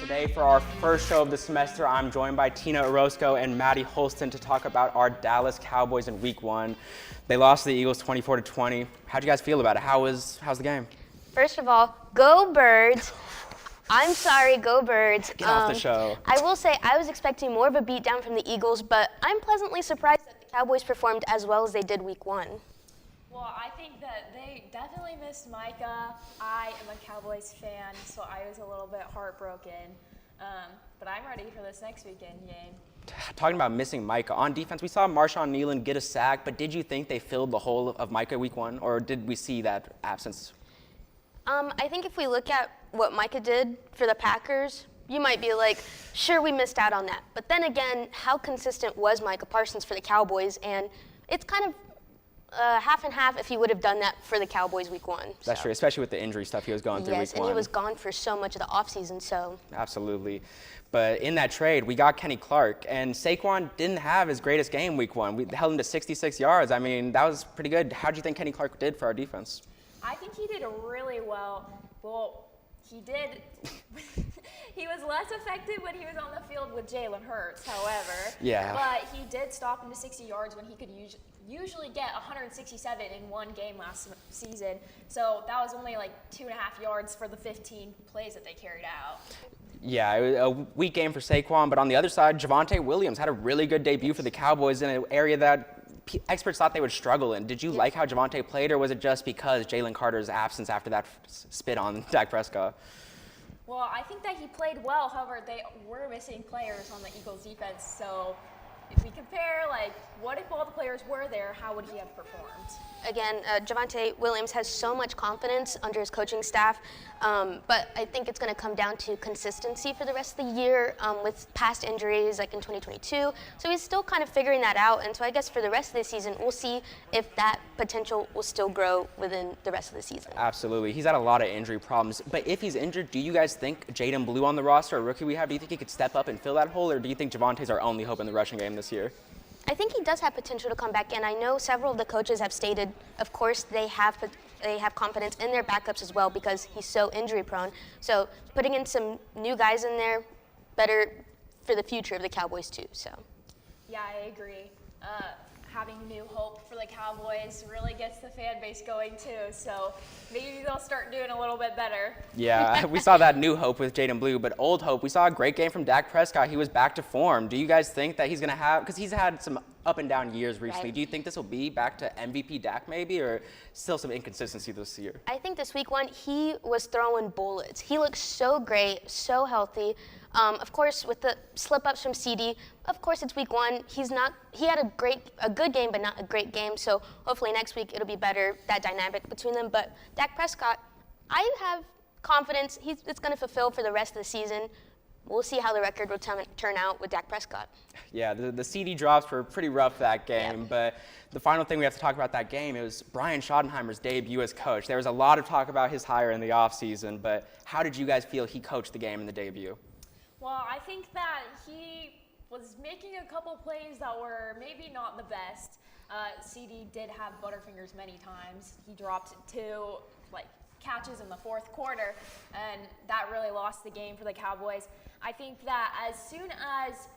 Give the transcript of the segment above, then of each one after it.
Today, for our first show of the semester, I'm joined by Tina Orozco and Maddie Holston to talk about our Dallas Cowboys in Week 1. They lost to the Eagles 24-20. How'd you guys feel about it? How's the game? First of all, go Birds. I'm sorry, go Birds. Get off the show. I will say I was expecting more of a beatdown from the Eagles, but I'm pleasantly surprised that the Cowboys performed as well as they did Week 1. Well, I think that they definitely missed Micah. I am a Cowboys fan, so I was a little bit heartbroken. But I'm ready for this next weekend game. Talking about missing Micah, on defense, we saw Marshawn Nealon get a sack, but did you think they filled the hole of Micah Week 1, or did we see that absence? I think if we look at what Micah did for the Packers, you might be like, sure, we missed out on that. But then again, how consistent was Micah Parsons for the Cowboys? And it's kind of half and half if he would have done that for the Cowboys Week 1. That's true, especially with the injury stuff he was going through Week 1. Yes, and he was gone for so much of the offseason, so. Absolutely. But in that trade, we got Kenny Clark, and Saquon didn't have his greatest game Week 1. We held him to 66 yards. I mean, that was pretty good. How do you think Kenny Clark did for our defense? I think he did really well. Well, he did. He was less effective when he was on the field with Jalen Hurts, however. Yeah. But he did stop him to 60 yards when he could usually get 167 in one game last season. So that was only like 2.5 yards for the 15 plays that they carried out. Yeah, it was a weak game for Saquon, but on the other side, Javonte Williams had a really good debut for the Cowboys in an area that experts thought they would struggle in. Did you like how Javonte played, or was it just because Jalen Carter's absence after that spit on Dak Prescott? Well, I think that he played well. However, they were missing players on the Eagles defense. So if we compare, like, what if all the players were there, how would he have performed? Again, Javonte Williams has so much confidence under his coaching staff, but I think it's going to come down to consistency for the rest of the year with past injuries like in 2022. So he's still kind of figuring that out, and so I guess for the rest of the season, we'll see if that potential will still grow within the rest of the season. Absolutely. He's had a lot of injury problems, but if he's injured, do you guys think Jaden Blue on the roster, a rookie we have, do you think he could step up and fill that hole, or do you think Javonte's our only hope in the rushing game this year? I think he does have potential to come back in. I know several of the coaches have stated, of course, they have confidence in their backups as well because he's so injury prone. So putting in some new guys in there, better for the future of the Cowboys too. So. Yeah, I agree. Having new hope for the Cowboys really gets the fan base going too. So maybe they'll start doing a little bit better. Yeah, we saw that new hope with Jaden Blue, but old hope, we saw a great game from Dak Prescott. He was back to form. Do you guys think that he's going to have, because he's had some up and down years recently, Right. Do you think this will be back to MVP Dak maybe, or still some inconsistency this year? I think this Week 1, he was throwing bullets. He looked so great, so healthy. Of course, with the slip-ups from CD, of course it's Week 1. He had a good game, but not a great game. So hopefully next week it'll be better, that dynamic between them. But Dak Prescott, I have confidence it's going to fulfill for the rest of the season. We'll see how the record will turn out with Dak Prescott. Yeah, the CD drops were pretty rough that game, but the final thing we have to talk about that game is Brian Schottenheimer's debut as coach. There was a lot of talk about his hire in the offseason, but how did you guys feel he coached the game in the debut? Well, I think that he was making a couple plays that were maybe not the best. CD did have Butterfingers many times. He dropped 2 catches in the fourth quarter, and that really lost the game for the Cowboys. I think that as soon as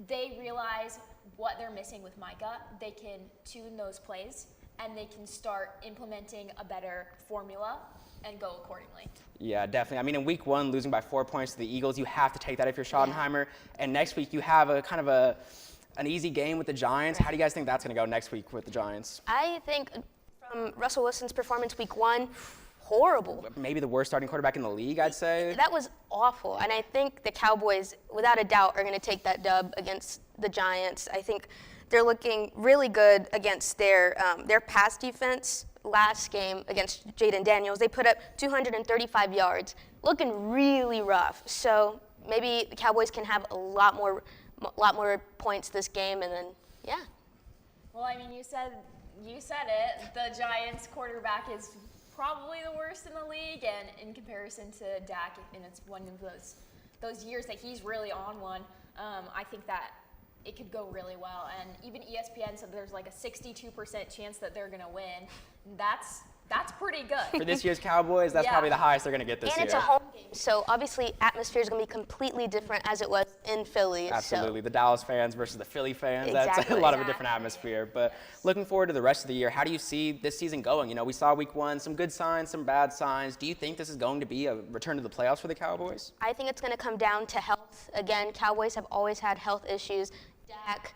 they realize what they're missing with Micah, they can tune those plays and they can start implementing a better formula and go accordingly. Yeah, definitely. I mean, in Week 1, losing by 4 points to the Eagles, you have to take that if you're Schottenheimer. And next week, you have a kind of an easy game with the Giants. How do you guys think that's going to go next week with the Giants? I think from Russell Wilson's performance Week 1, horrible. Maybe the worst starting quarterback in the league, I'd say. That was awful. And I think the Cowboys, without a doubt, are going to take that dub against the Giants. I think they're looking really good against their pass defense. Last game against Jaden Daniels, they put up 235 yards, looking really rough. So maybe the Cowboys can have a lot more points this game, and then yeah. Well, I mean, you said it. The Giants quarterback is probably the worst in the league, and in comparison to Dak, and it's one of those years that he's really on one. I think that it could go really well. And even ESPN said there's like a 62% chance that they're going to win. That's That's pretty good. For this year's Cowboys, that's Yeah. probably the highest they're going to get this And year. it's a home game, so obviously atmosphere is going to be completely different as it was in Philly. Absolutely. So. The Dallas fans versus the Philly fans, that's a Exactly. lot of a different atmosphere. But looking forward to the rest of the year, how do you see this season going? You know, we saw week 1, some good signs, some bad signs. Do you think this is going to be a return to the playoffs for the Cowboys? I think it's going to come down to health. Again, Cowboys have always had health issues. Dak,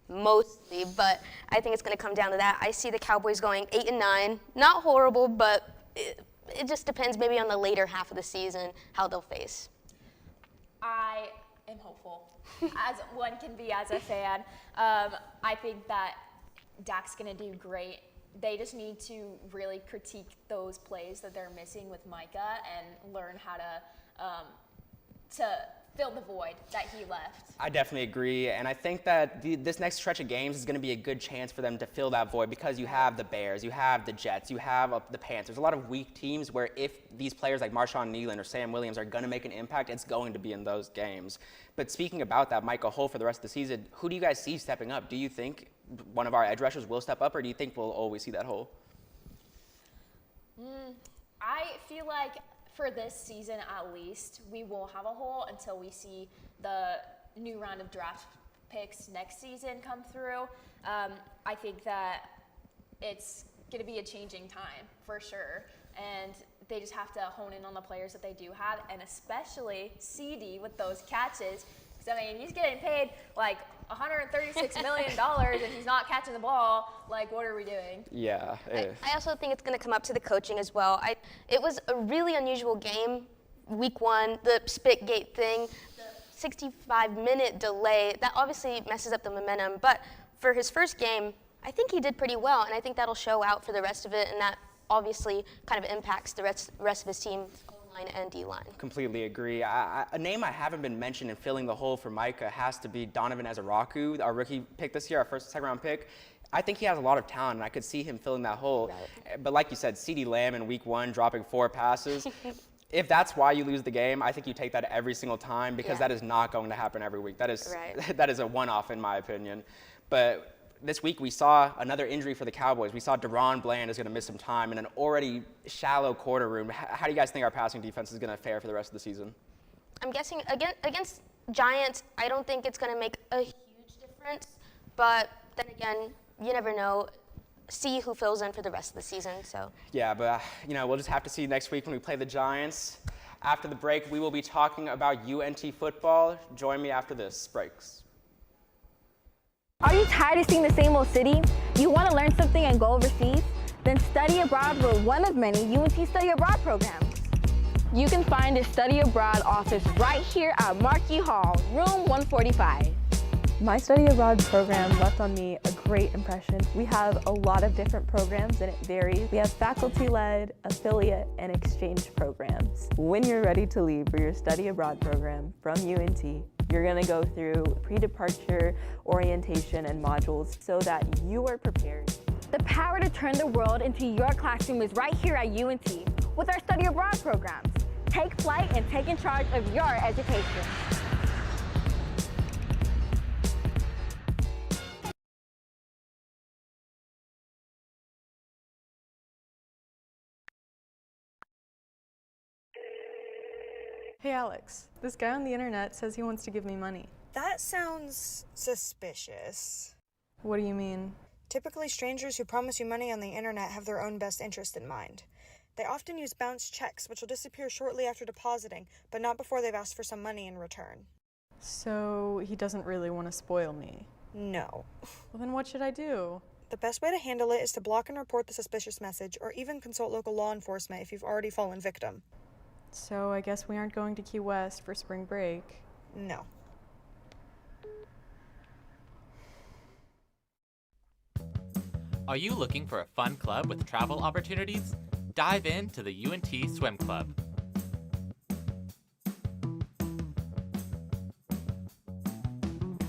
mostly, but I think it's going to come down to that. I see the Cowboys going 8-9. Not horrible, but it just depends maybe on the later half of the season how they'll face. I am hopeful, as one can be as a fan. I think that Dak's going to do great. They just need to really critique those plays that they're missing with Micah and learn how to fill the void that he left. I definitely agree, and I think that this next stretch of games is going to be a good chance for them to fill that void because you have the Bears, you have the Jets, you have the Panthers. A lot of weak teams where if these players like Marshawn Nealon or Sam Williams are going to make an impact, it's going to be in those games. But speaking about that, Micah Hull for the rest of the season, who do you guys see stepping up? Do you think one of our edge rushers will step up, or do you think we'll always see that Hull? I feel like for this season at least, we will have a hole until we see the new round of draft picks next season come through. I think that it's going to be a changing time for sure, and they just have to hone in on the players that they do have, and especially CD with those catches. Because I mean, he's getting paid like $136 million and he's not catching the ball. Like, what are we doing? Yeah. I also think it's going to come up to the coaching as well. It was a really unusual game, week 1, the Spitgate thing, the 65-minute delay, that obviously messes up the momentum. But for his first game, I think he did pretty well, and I think that'll show out for the rest of it, and that obviously kind of impacts the rest of his team. O-line and D-line. Completely agree. A name I haven't been mentioned in filling the hole for Micah has to be Donovan Ezaraku, our rookie pick this year, our second-round pick. I think he has a lot of talent, and I could see him filling that hole. Right. But like you said, CeeDee Lamb in week 1 dropping 4 passes. If that's why you lose the game, I think you take that every single time because that is not going to happen every week. That is that is a one-off in my opinion. But this week we saw another injury for the Cowboys. We saw Deron Bland is going to miss some time in an already shallow quarter room. How do you guys think our passing defense is going to fare for the rest of the season? I'm guessing against Giants, I don't think it's going to make a huge difference. But then again, you never know. See who fills in for the rest of the season. So. Yeah, but we'll just have to see next week when we play the Giants. After the break, we will be talking about UNT football. Join me after this breaks. Are you tired of seeing the same old city? You want to learn something and go overseas? Then study abroad with one of many UNT Study Abroad programs. You can find the Study Abroad office right here at Markey Hall, room 145. My study abroad program left on me a great impression. We have a lot of different programs and it varies. We have faculty-led, affiliate, and exchange programs. When you're ready to leave for your study abroad program from UNT, you're going to go through pre-departure orientation and modules so that you are prepared. The power to turn the world into your classroom is right here at UNT with our study abroad programs. Take flight and take in charge of your education. Hey Alex, this guy on the internet says he wants to give me money. That sounds suspicious. What do you mean? Typically, strangers who promise you money on the internet have their own best interest in mind. They often use bounced checks, which will disappear shortly after depositing, but not before they've asked for some money in return. So he doesn't really want to spoil me? No. Well, then what should I do? The best way to handle it is to block and report the suspicious message, or even consult local law enforcement if you've already fallen victim. So I guess we aren't going to Key West for spring break. No. Are you looking for a fun club with travel opportunities? Dive into the UNT Swim Club.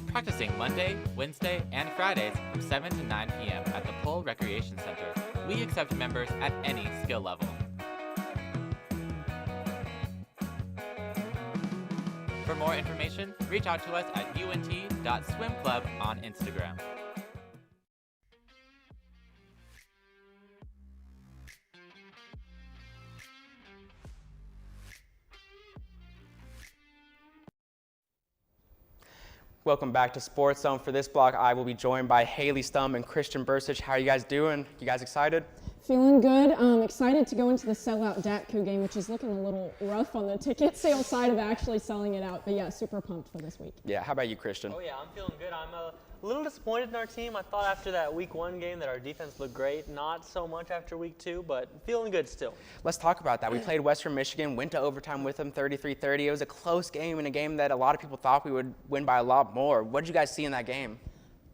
Practicing Monday, Wednesday, and Fridays from 7 to 9 p.m. at the Pole Recreation Center. We accept members at any skill level. For more information, reach out to us at unt.swimclub on Instagram. Welcome back to SportsZone. For this block, I will be joined by Haley Stum and Christian Bursich. How are you guys doing? You guys excited? Feeling good. Excited to go into the sellout DATCO game, which is looking a little rough on the ticket sale side of actually selling it out. But yeah, super pumped for this week. Yeah, how about you, Christian? Oh yeah, I'm feeling good. I'm a little disappointed in our team. I thought after that week 1 game that our defense looked great. Not so much after week 2, but feeling good still. Let's talk about that. We played Western Michigan, went to overtime with them, 33-30. It was a close game and a game that a lot of people thought we would win by a lot more. What did you guys see in that game?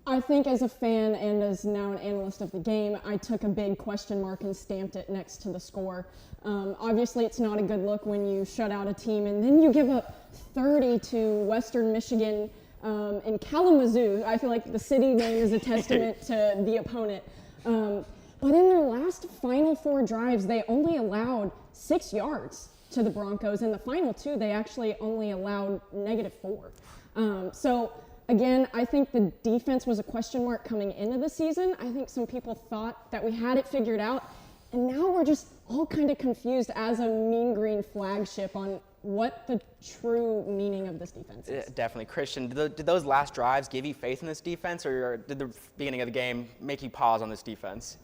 I think as a fan and as now an analyst of the game, I took a big question mark and stamped it next to the score. Obviously, it's not a good look when you shut out a team and then you give up 30 to Western Michigan in Kalamazoo. I feel like the city name is a testament to the opponent. But in their last final 4 drives, they only allowed 6 yards to the Broncos. In the final 2, they actually only allowed -4. So again, I think the defense was a question mark coming into the season. I think some people thought that we had it figured out, and now we're just all kind of confused as a mean green flagship on what the true meaning of this defense is. Definitely. Christian, did those last drives give you faith in this defense, or did the beginning of the game make you pause on this defense?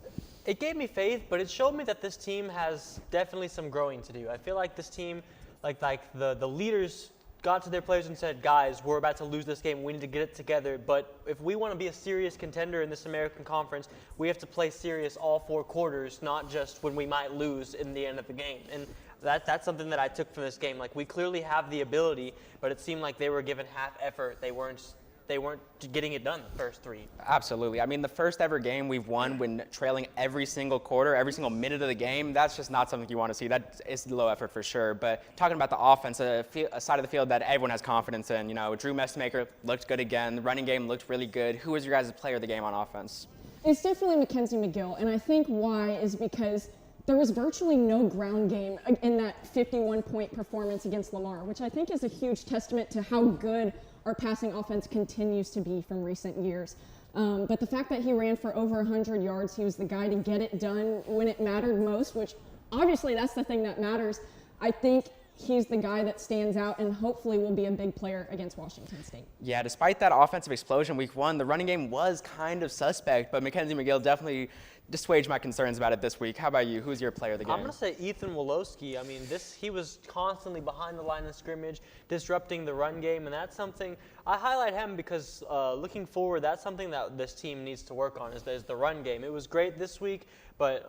It gave me faith, but it showed me that this team has definitely some growing to do. I feel like this team, like the leaders got to their players and said, guys, we're about to lose this game. We need to get it together. But if we want to be a serious contender in this American Conference, we have to play serious all 4 quarters, not just when we might lose in the end of the game. And that's something that I took from this game. Like, we clearly have the ability, but it seemed like they were given half effort. They weren't getting it done the first 3. Absolutely. I mean, the first ever game we've won when trailing every single quarter, every single minute of the game, that's just not something you want to see. That is low effort for sure. But talking about the offense, a side of the field that everyone has confidence in, Drew Messmaker looked good again. The running game looked really good. Who was your guys' player of the game on offense? It's definitely Mackenzie McGill, and I think why is because there was virtually no ground game in that 51-point performance against Lamar, which I think is a huge testament to how good our passing offense continues to be from recent years. But the fact that he ran for over 100 yards, he was the guy to get it done when it mattered most, which obviously that's the thing that matters. I think he's the guy that stands out and hopefully will be a big player against Washington State. Yeah, despite that offensive explosion week 1, the running game was kind of suspect, but Mackenzie McGill definitely dissuades my concerns about it this week. How about you? Who's your player of the game? I'm going to say Ethan Wolowski. I mean, he was constantly behind the line of scrimmage, disrupting the run game, and that's something I highlight him because looking forward, that's something that this team needs to work on is the run game. It was great this week, but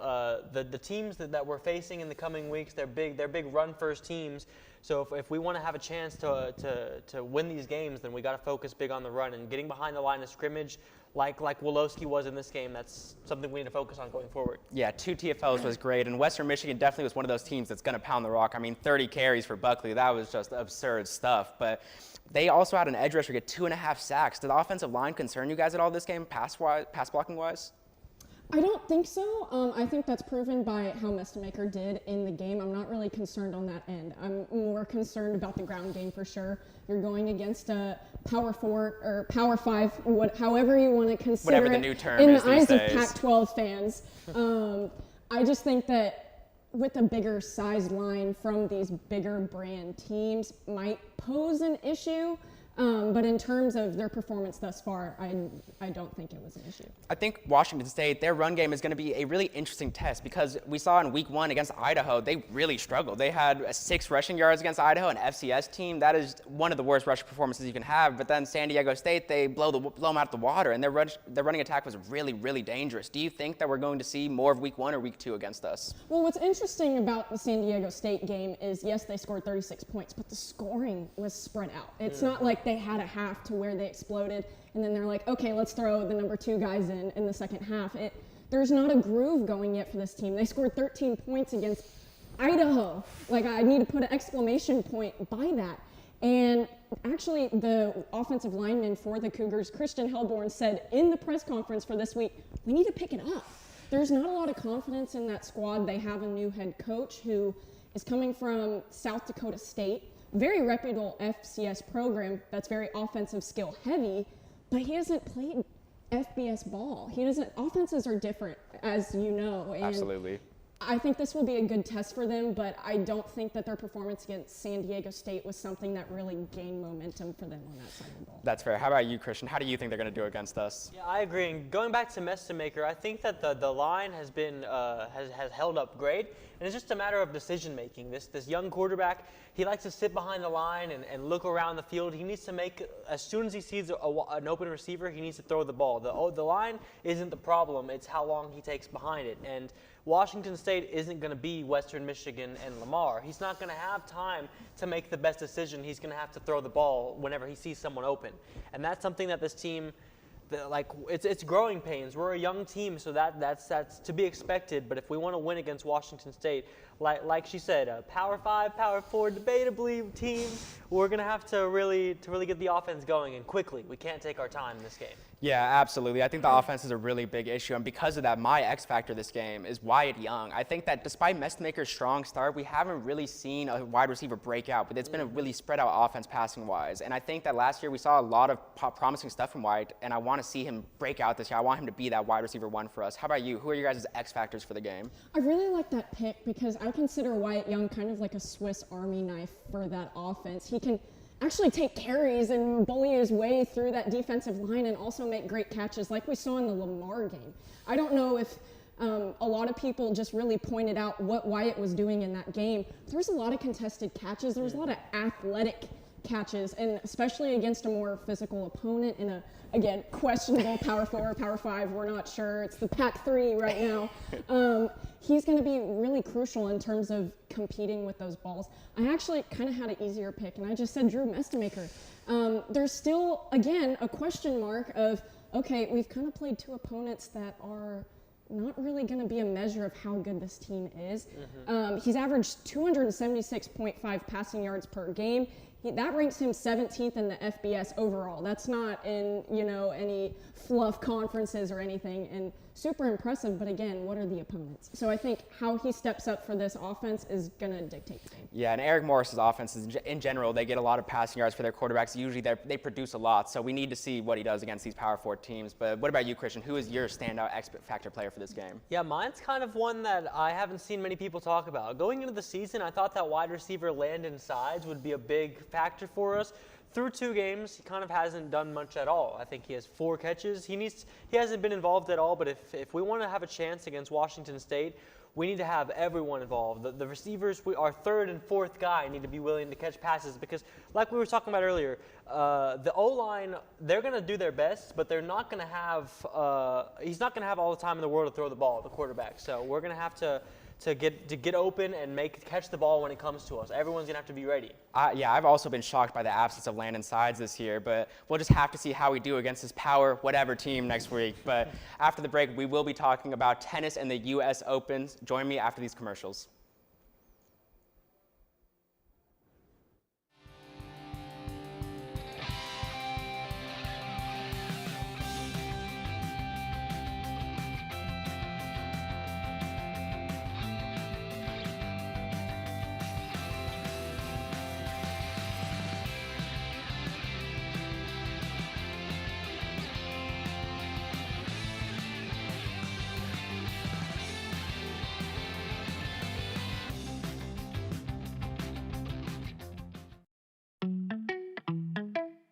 the teams that we're facing in the coming weeks, they're big run-first teams. So if we want to have a chance to win these games, then we got to focus big on the run and getting behind the line of scrimmage. Like Wolowski was in this game, that's something we need to focus on going forward. Yeah, 2 TFLs was great, and Western Michigan definitely was one of those teams that's going to pound the rock. I mean, 30 carries for Buckley, that was just absurd stuff. But they also had an edge rusher get 2.5 sacks. Did the offensive line concern you guys at all this game, pass blocking-wise? I don't think so. I think that's proven by how Messmaker did in the game. I'm not really concerned on that end. I'm more concerned about the ground game for sure. You're going against a Power 4 or Power 5, however you want to consider whatever it, the new term in is the eyes these of days. Pac-12 fans. I just think that with a bigger size line from these bigger brand teams might pose an issue. But in terms of their performance thus far, I don't think it was an issue. I think Washington State, their run game is going to be a really interesting test because we saw in week 1 against Idaho, they really struggled. They had 6 rushing yards against Idaho, an FCS team. That is one of the worst rushing performances you can have. But then San Diego State, they blow them out of the water, and their running attack was really, really dangerous. Do you think that we're going to see more of week 1 or week 2 against us? Well, what's interesting about the San Diego State game is, yes, they scored 36 points, but the scoring was spread out. It's not like they had a half to where they exploded, and then they're like, okay, let's throw the number 2 guys in the second half. There's not a groove going yet for this team. They scored 13 points against Idaho. Like, I need to put an exclamation point by that. And actually, the offensive lineman for the Cougars, Christian Hellborn, said in the press conference for this week, we need to pick it up. There's not a lot of confidence in that squad. They have a new head coach who is coming from South Dakota State, very reputable FCS program that's very offensive skill heavy, but he hasn't played FBS ball. Offenses are different, as you know. And Absolutely. I think this will be a good test for them, but I don't think that their performance against San Diego State was something that really gained momentum for them on that side of the ball. That's fair. How about you, Christian? How do you think they're going to do against us? Yeah, I agree. And going back to Messenmaker, I think that the line has been has held up great, and it's just a matter of decision making. This young quarterback, he likes to sit behind the line and look around the field. He needs to make, as soon as he sees an open receiver, he needs to throw the ball. The line isn't the problem; it's how long he takes behind it. And Washington State isn't going to be Western Michigan and Lamar. He's not going to have time to make the best decision. He's going to have to throw the ball whenever he sees someone open. And that's something that this team, it's growing pains. We're a young team, so that's to be expected. But if we want to win against Washington State, like she said, a Power 5, Power 4, debatably team, we're going to have to really get the offense going and quickly. We can't take our time in this game. Yeah, absolutely. I think the offense is a really big issue, and because of that, my X factor this game is Wyatt Young. I think that despite Messenmaker's strong start, we haven't really seen a wide receiver break out, but it's been a really spread out offense passing-wise. And I think that last year we saw a lot of promising stuff from Wyatt, and I want to see him break out this year. I want him to be that wide receiver one for us. How about you? Who are your guys' X factors for the game? I really like that pick because I consider Wyatt Young kind of like a Swiss Army knife for that offense. He can actually take carries and bully his way through that defensive line and also make great catches like we saw in the Lamar game. I don't know if a lot of people just really pointed out what Wyatt was doing in that game. There was a lot of contested catches. There was a lot of athletic catches, and especially against a more physical opponent in a, again, questionable Power 4, Power 5, we're not sure. It's the Pac-3 right now. He's going to be really crucial in terms of competing with those balls. I actually kind of had an easier pick, and I just said Drew Messenmaker. There's still, again, a question mark of, okay, we've kind of played two opponents that are not really going to be a measure of how good this team is. He's averaged 276.5 passing yards per game. That ranks him 17th in the FBS overall. That's not in, any fluff conferences or anything, and super impressive, but again, what are the opponents? So I think how he steps up for this offense is going to dictate the game. Yeah, and Eric Morris's offenses, in general, they get a lot of passing yards for their quarterbacks. Usually they produce a lot, so we need to see what he does against these Power 4 teams. But what about you, Christian? Who is your standout X factor player for this game? Yeah, mine's kind of one that I haven't seen many people talk about. Going into the season, I thought that wide receiver Landon Sides would be a big factor for us. Through 2 games, he kind of hasn't done much at all. I think he has 4 catches. He hasn't been involved at all, but if we want to have a chance against Washington State, we need to have everyone involved. The receivers, our 3rd and 4th guy need to be willing to catch passes because, like we were talking about earlier, the O-line, they're going to do their best, but they're not going to have he's not going to have all the time in the world to throw the ball, the quarterback. So we're going to have to get open and catch the ball when it comes to us. Everyone's going to have to be ready. Yeah, I've also been shocked by the absence of Landon Sides this year, but we'll just have to see how we do against this Power whatever team next week. But after the break, we will be talking about tennis and the U.S. Open. Join me after these commercials.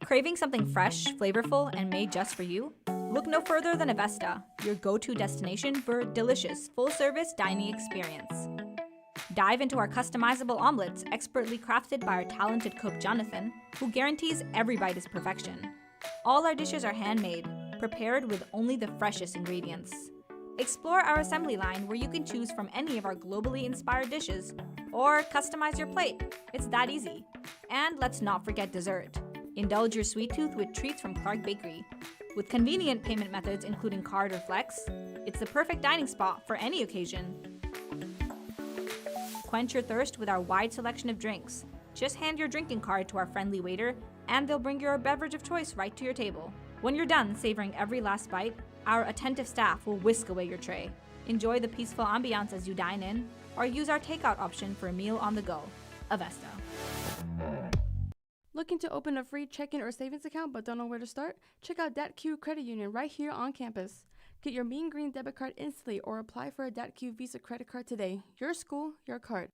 Craving something fresh, flavorful, and made just for you? Look no further than Avesta, your go-to destination for a delicious, full-service dining experience. Dive into our customizable omelets, expertly crafted by our talented cook Jonathan, who guarantees every bite is perfection. All our dishes are handmade, prepared with only the freshest ingredients. Explore our assembly line where you can choose from any of our globally inspired dishes, or customize your plate. It's that easy. And let's not forget dessert. Indulge your sweet tooth with treats from Clark Bakery. With convenient payment methods including card or flex, it's the perfect dining spot for any occasion. Quench your thirst with our wide selection of drinks. Just hand your drinking card to our friendly waiter, and they'll bring your beverage of choice right to your table. When you're done savoring every last bite, our attentive staff will whisk away your tray. Enjoy the peaceful ambiance as you dine in, or use our takeout option for a meal on the go. Avesta. Looking to open a free checking or savings account but don't know where to start? Check out DebtQ Credit Union right here on campus. Get your Mean Green debit card instantly or apply for a DATQ Visa credit card today. Your school, your card.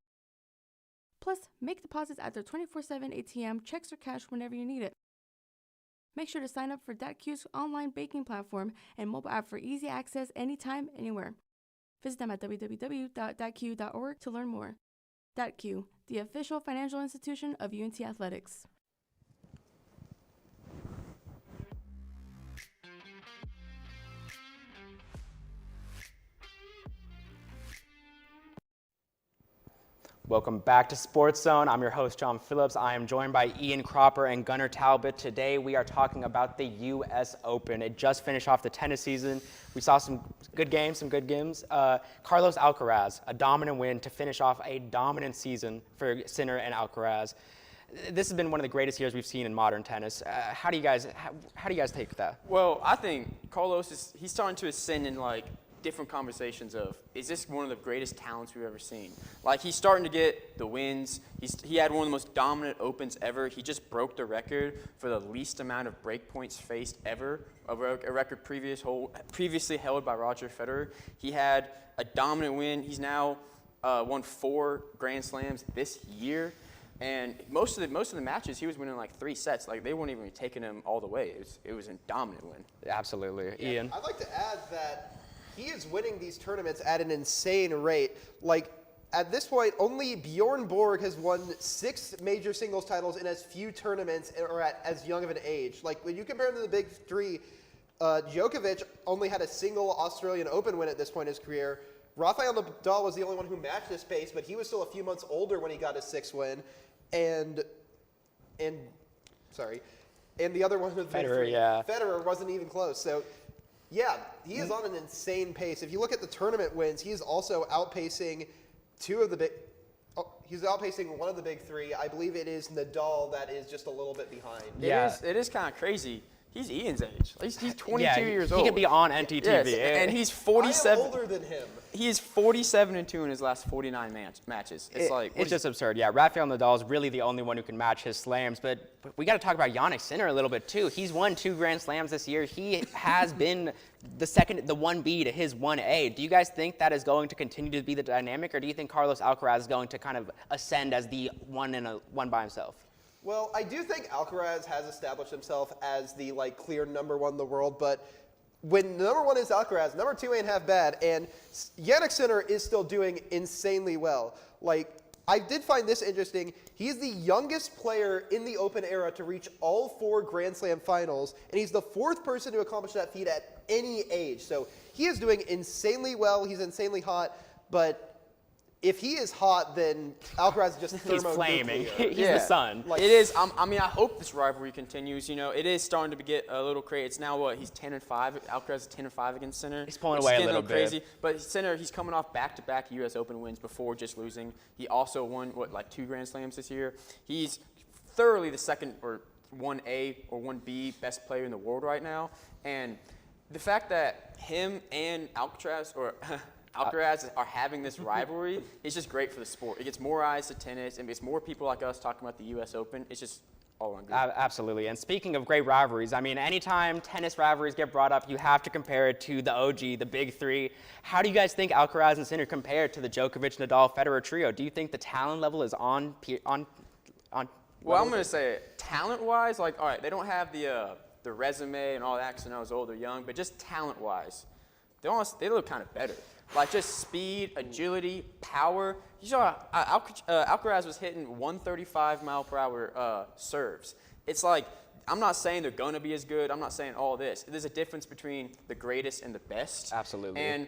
Plus, make deposits at their 24/7 ATM, checks or cash whenever you need it. Make sure to sign up for DATQ's online banking platform and mobile app for easy access anytime, anywhere. Visit them at www.datq.org to learn more. DATQ, the official financial institution of UNT Athletics. Welcome back to SportsZone. I'm your host, John Phillips. I am joined by Ian Cropper and Gunnar Talbot. Today we are talking about the U.S. Open. It just finished off the tennis season. We saw some good games. Carlos Alcaraz, a dominant win to finish off a dominant season for Sinner and Alcaraz. This has been one of the greatest years we've seen in modern tennis. How do you guys take that? Well, I think Carlos he's starting to ascend in different conversations of, is this one of the greatest talents we've ever seen? He's starting to get the wins. He had one of the most dominant opens ever. He just broke the record for the least amount of break points faced ever, a record previously held by Roger Federer. He had a dominant win. He's now won 4 Grand Slams this year. And most of the matches, he was winning 3 sets. They weren't even taking him all the way. It was a dominant win. Absolutely. Ian? I'd like to add that he is winning these tournaments at an insane rate. At this point, only Bjorn Borg has won 6 major singles titles in as few tournaments or at as young of an age. When you compare him to the big 3, Djokovic only had a single Australian Open win at this point in his career. Rafael Nadal was the only one who matched this pace, but he was still a few months older when he got his 6th win. And the other one of the big 3, Federer wasn't even close. So, yeah, he is on an insane pace. If you look at the tournament wins, he is also outpacing he's outpacing one of the big 3. I believe it is Nadal that is just a little bit behind. Yeah. It is kind of crazy. He's Ian's age. He's 22 years old. He could be on NTTV. Yes, and he's 47. I am older than him. He is 47-2 in his last 49 matches. It's just absurd. Yeah, Rafael Nadal is really the only one who can match his slams. But we got to talk about Jannik Sinner a little bit too. He's won 2 Grand Slams this year. He has been the 1B to his 1A. Do you guys think that is going to continue to be the dynamic, or do you think Carlos Alcaraz is going to kind of ascend as the one by himself? Well, I do think Alcaraz has established himself as the clear number 1 in the world, but when number 1 is Alcaraz, number 2 ain't half bad, and Jannik Sinner is still doing insanely well. I did find this interesting. He's the youngest player in the Open era to reach all 4 Grand Slam finals, and he's the 4th person to accomplish that feat at any age. So he is doing insanely well. He's insanely hot, but if he is hot, then Alcaraz is just he's flaming. He's the sun. It is. I hope this rivalry continues. It is starting to get a little crazy. It's now what? He's 10-5. Alcaraz is 10-5 against Sinner. He's pulling away a little bit. Crazy. But Sinner, he's coming off back-to-back U.S. Open wins before just losing. He also won 2 Grand Slams this year. He's thoroughly the second or 1A or 1B best player in the world right now. And the fact that him and Alcaraz are having this rivalry is just great for the sport. It gets more eyes to tennis, and it's more people like us talking about the U.S. Open. It's just all on good. Absolutely. And speaking of great rivalries, anytime tennis rivalries get brought up, you have to compare it to the OG, the big 3. How do you guys think Alcaraz and Sinner compare to the Djokovic, Nadal, Federer trio? Do you think the talent level is on? Well, I'm going to say talent-wise, all right, they don't have the resume and all that because I was old or young, but just talent-wise, they look kind of better. Just speed, agility, power. You saw Alcaraz was hitting 135-mile-per-hour serves. It's I'm not saying they're going to be as good. I'm not saying all this. There's a difference between the greatest and the best. Absolutely. And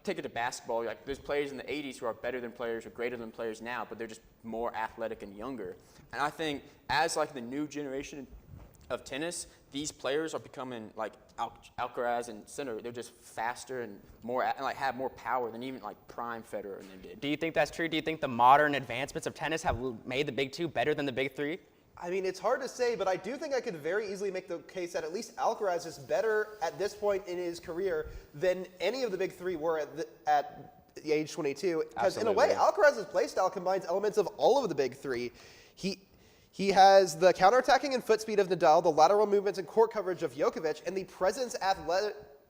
take it to basketball. There's players in the 80s who are better than players or greater than players now, but they're just more athletic and younger. And I think as the new generation of tennis, these players are becoming Alcaraz and Sinner. They're just faster and more have more power than even prime Federer and them did. Do you think that's true? Do you think the modern advancements of tennis have made the big 2 better than the big 3? It's hard to say, but I do think I could very easily make the case that at least Alcaraz is better at this point in his career than any of the big 3 were at the age 22. Because in a way, Alcaraz's play style combines elements of all of the big 3. He has the counterattacking and foot speed of Nadal, the lateral movements and court coverage of Djokovic, and the presence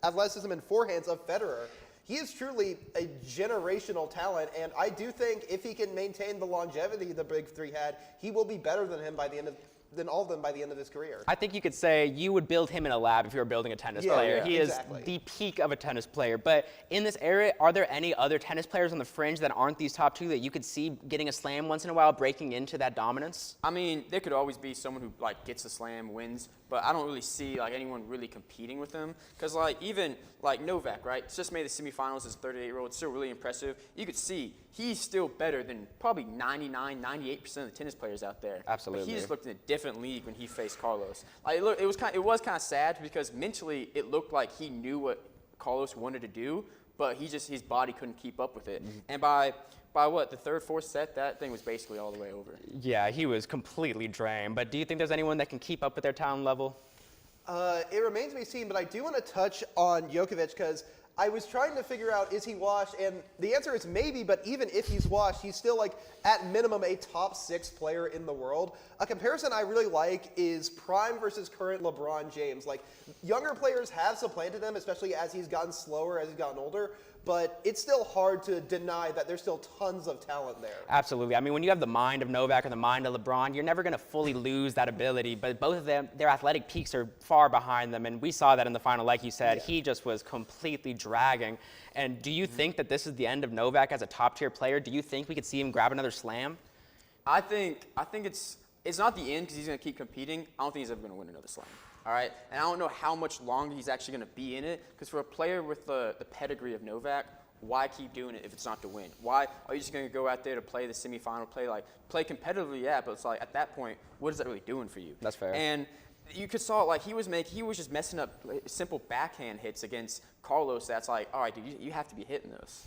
athleticism and forehands of Federer. He is truly a generational talent, and I do think if he can maintain the longevity the big three had, he will be better than him than all of them by the end of his career. I think you could say you would build him in a lab if you were building a tennis player. He exactly. is the peak of a tennis player. But in this area, are there any other tennis players on the fringe that aren't these top two that you could see getting a slam once in a while, breaking into that dominance? I mean, there could always be someone who like gets a slam, wins, but I don't really see like anyone really competing with him. Because like even like Novak, right? Just made the semifinals as a 38-year-old. It's still really impressive. You could see he's still better than probably 99, 98% of the tennis players out there. Absolutely. But he just looked in a different league when he faced Carlos. Like, look, it was kind of sad because mentally it looked like he knew what Carlos wanted to do, but his body couldn't keep up with it. And by what, the third, fourth set, that thing was basically all the way over. Yeah, he was completely drained. But do you think there's anyone that can keep up with their talent level? It remains to be seen, but I do want to touch on Djokovic because I was trying to figure out, is he washed? And the answer is maybe, but even if he's washed, he's still, like, at minimum a top 6 player in the world. A comparison I really like is prime versus current LeBron James. Like, younger players have supplanted him, especially as he's gotten slower, as he's gotten older, but it's still hard to deny that there's still tons of talent there. Absolutely. I mean, when you have the mind of Novak or the mind of LeBron, you're never going to fully lose that ability, but both of them, their athletic peaks are far behind them, and we saw that in the final. Like you said, he just was completely dragging. And do you think that this is the end of Novak as a top-tier player? Do you think we could see him grab another slam? I think it's not the end because he's going to keep competing. I don't think he's ever going to win another slam. All right, and I don't know how much longer he's actually going to be in it, because for a player with the pedigree of Novak, why keep doing it if it's not to win? Why are you just going to go out there to play the semifinal, play competitively? Yeah, but it's like at that point, what is that really doing for you? That's fair. And you could saw like he was just messing up simple backhand hits against Carlos. That's like, all right, dude, you have to be hitting those.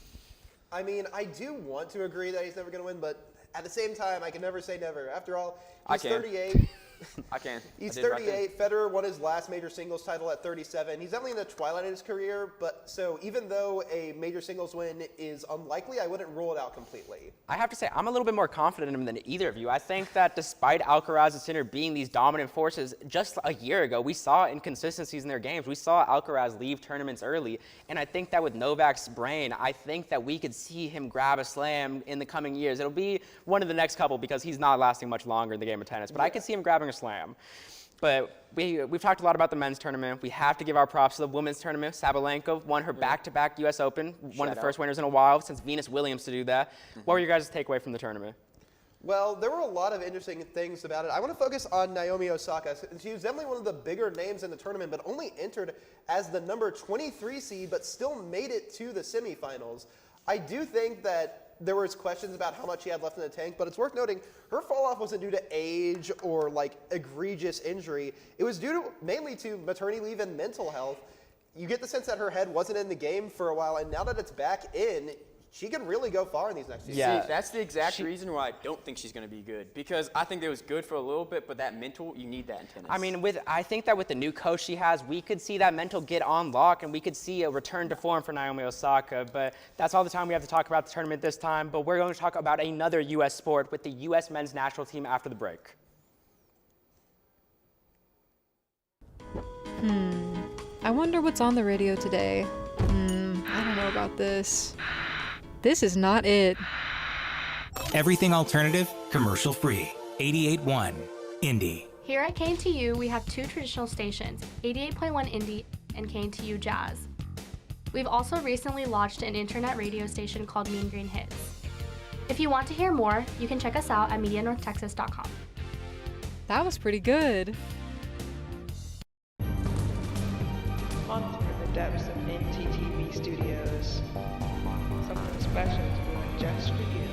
I mean, I do want to agree that he's never going to win, but at the same time, I can never say never. After all, he's 38. I can. He's 38. Federer won his last major singles title at 37. He's definitely in the twilight of his career, but so even though a major singles win is unlikely, I wouldn't rule it out completely. I have to say, I'm a little bit more confident in him than either of you. I think that despite Alcaraz and Sinner being these dominant forces, just a year ago, we saw inconsistencies in their games. We saw Alcaraz leave tournaments early, and I think that with Novak's brain, I think that we could see him grab a slam in the coming years. It'll be one of the next couple because he's not lasting much longer in the game of tennis, but I could see him grabbing a slam. But we've talked a lot about the men's tournament. We have to give our props to the women's tournament. Sabalenka won her back-to-back U.S. Open, one of the first winners in a while since Venus Williams to do that. What were your guys' takeaway from the tournament? Well, there were a lot of interesting things about it. I want to focus on Naomi Osaka. She was definitely one of the bigger names in the tournament, but only entered as the number 23 seed, but still made it to the semifinals. I do think that there was questions about how much she had left in the tank, but it's worth noting her fall off wasn't due to age or like egregious injury. It was due to mainly to maternity leave and mental health. You get the sense that her head wasn't in the game for a while, and now that it's back in, she can really go far in these next few Yeah. See, that's the exact reason why I don't think she's going to be good. Because I think it was good for a little bit, but that mental, you need that in tennis. I mean, I think that with the new coach she has, we could see that mental get on lock, and we could see a return to form for Naomi Osaka. But that's all the time we have to talk about the tournament this time. But we're going to talk about another U.S. sport with the U.S. men's national team after the break. I wonder what's on the radio today. I don't know about this. This is not it. Everything alternative, commercial free. 88.1 Indy. Here at KNTU, we have two traditional stations, 88.1 Indy and KNTU Jazz. We've also recently launched an internet radio station called Mean Green Hits. If you want to hear more, you can check us out at MediaNorthTexas.com. That was pretty good. Haunting in the depths of NTTV studios. Something special is brewing just for you.